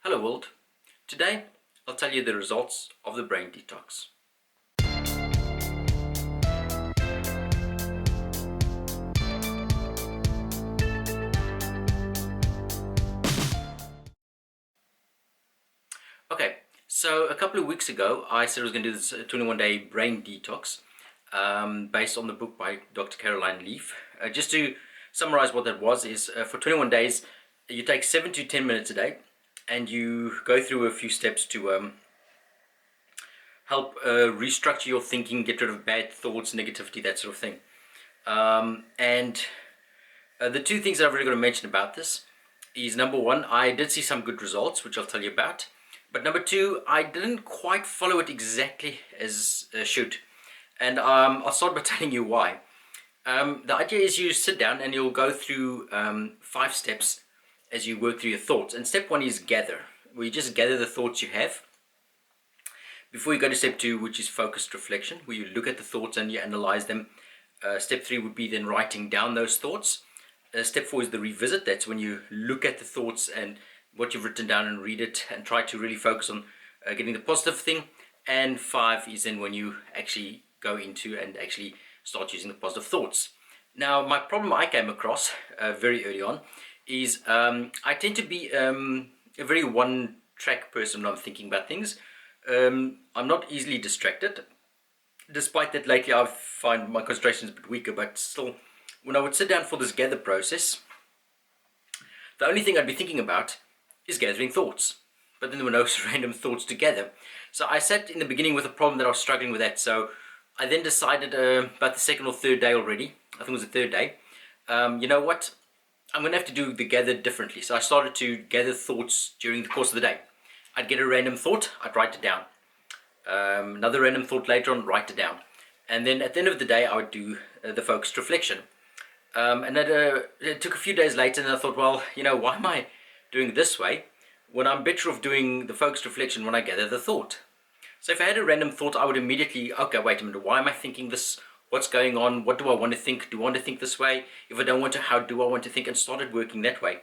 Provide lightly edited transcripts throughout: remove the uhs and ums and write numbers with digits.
Hello world. Today I'll tell you the results of the brain detox. Okay, so a couple of weeks ago I said I was going to do this 21-day brain detox based on the book by Dr. Caroline Leaf. Just to summarize what that was is for 21 days you take 7 to 10 minutes a day and you go through a few steps to help restructure your thinking, get rid of bad thoughts, negativity, that sort of thing. And the two things that I've really got to mention about this is, number one, I did see some good results, which I'll tell you about. But number two, I didn't quite follow it exactly as should. And I'll start by telling you why. The idea is you sit down and you'll go through 5 steps as you work through your thoughts. And step 1 is gather, where you just gather the thoughts you have. Before you go to step 2, which is focused reflection, where you look at the thoughts and you analyze them. Step 3 would be then writing down those thoughts. Step 4 is the revisit. That's when you look at the thoughts and what you've written down and read it and try to really focus on getting the positive thing. And 5 is then when you actually go into and actually start using the positive thoughts. Now, my problem I came across very early on is I tend to be a very one-track person when I'm thinking about things. I'm not easily distracted. Despite that, lately I find my concentration is a bit weaker, but still, when I would sit down for this gather process, the only thing I'd be thinking about is gathering thoughts. But then there were no random thoughts to gather. So I sat in the beginning with a problem that I was struggling with that. So I then decided about the second or third day already, I think it was the third day, you know what, I'm going to have to do the gather differently. So I started to gather thoughts during the course of the day. I'd get a random thought, I'd write it down. Another random thought later on, write it down. And then at the end of the day, I would do the focused reflection. And it took a few days later, and I thought, well, you know, why am I doing it this way when I'm better off doing the focused reflection when I gather the thought? So if I had a random thought, I would immediately, okay, wait a minute, why am I thinking this? What's going on? What do I want to think? Do I want to think this way? If I don't want to, how do I want to think? And started working that way.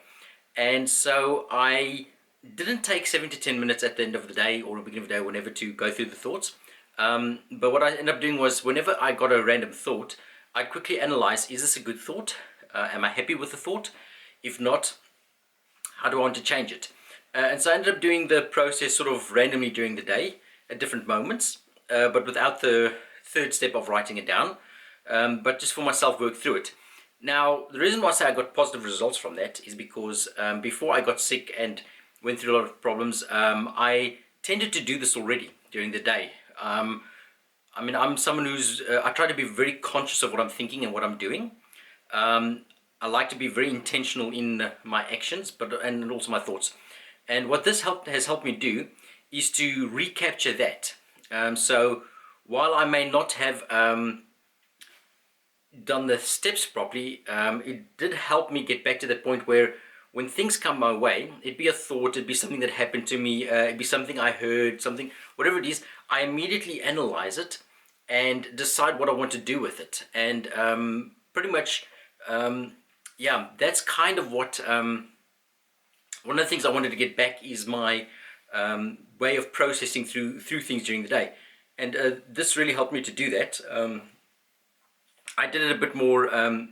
And so I didn't take 7 to 10 minutes at the end of the day or the beginning of the day, whenever, to go through the thoughts. But what I ended up doing was, whenever I got a random thought, I'd quickly analyze, is this a good thought? Am I happy with the thought? If not, how do I want to change it? And so I ended up doing the process sort of randomly during the day at different moments, but without the third step of writing it down, but just for myself, work through it. Now, the reason why I say I got positive results from that is because before I got sick and went through a lot of problems, I tended to do this already during the day. I mean, I'm someone who's, I try to be very conscious of what I'm thinking and what I'm doing. I like to be very intentional in my actions, and also my thoughts. And what this has helped me do is to recapture that. So while I may not have done the steps properly, it did help me get back to that point where when things come my way, it'd be a thought, it'd be something that happened to me, it'd be something I heard, something, whatever it is, I immediately analyze it and decide what I want to do with it. And pretty much, yeah, that's kind of what, one of the things I wanted to get back is my way of processing through things during the day. And this really helped me to do that. I did it a bit more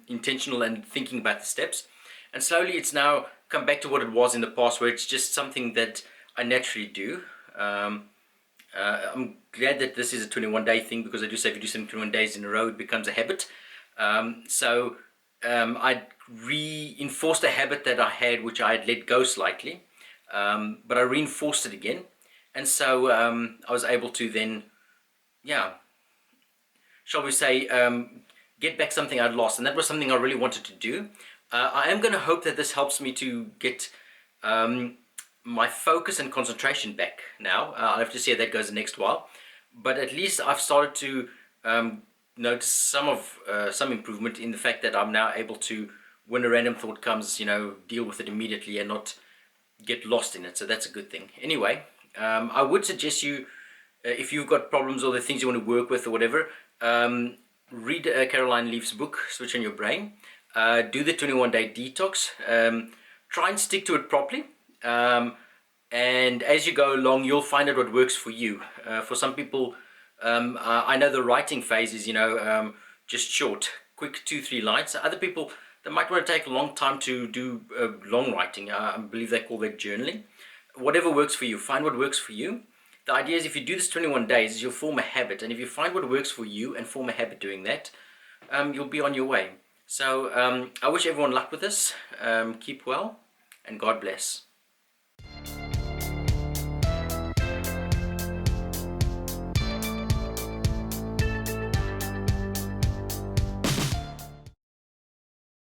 intentional and thinking about the steps. And slowly it's now come back to what it was in the past, where it's just something that I naturally do. I'm glad that this is a 21-day thing, because I do say if you do something 21 days in a row, it becomes a habit. I reinforced a habit that I had, which I had let go slightly, but I reinforced it again. And so I was able to then, yeah, shall we say, get back something I'd lost. And that was something I really wanted to do. I am going to hope that this helps me to get my focus and concentration back now. I'll have to see how that goes the next while. But at least I've started to notice some improvement in the fact that I'm now able to, when a random thought comes, you know, deal with it immediately and not get lost in it. So that's a good thing. Anyway, I would suggest you, if you've got problems or the things you want to work with or whatever, read Caroline Leaf's book, Switch on Your Brain. Do the 21-day detox. Try and stick to it properly. and as you go along, you'll find out what works for you. For some people, I know the writing phase is, just short, quick 2-3 lines. Other people, they might want to take a long time to do long writing. I believe they call that journaling. Whatever works for you, find what works for you. The idea is, if you do this 21 days, you'll form a habit, and if you find what works for you and form a habit doing that, you'll be on your way. So I wish everyone luck with this. Keep well, and God bless.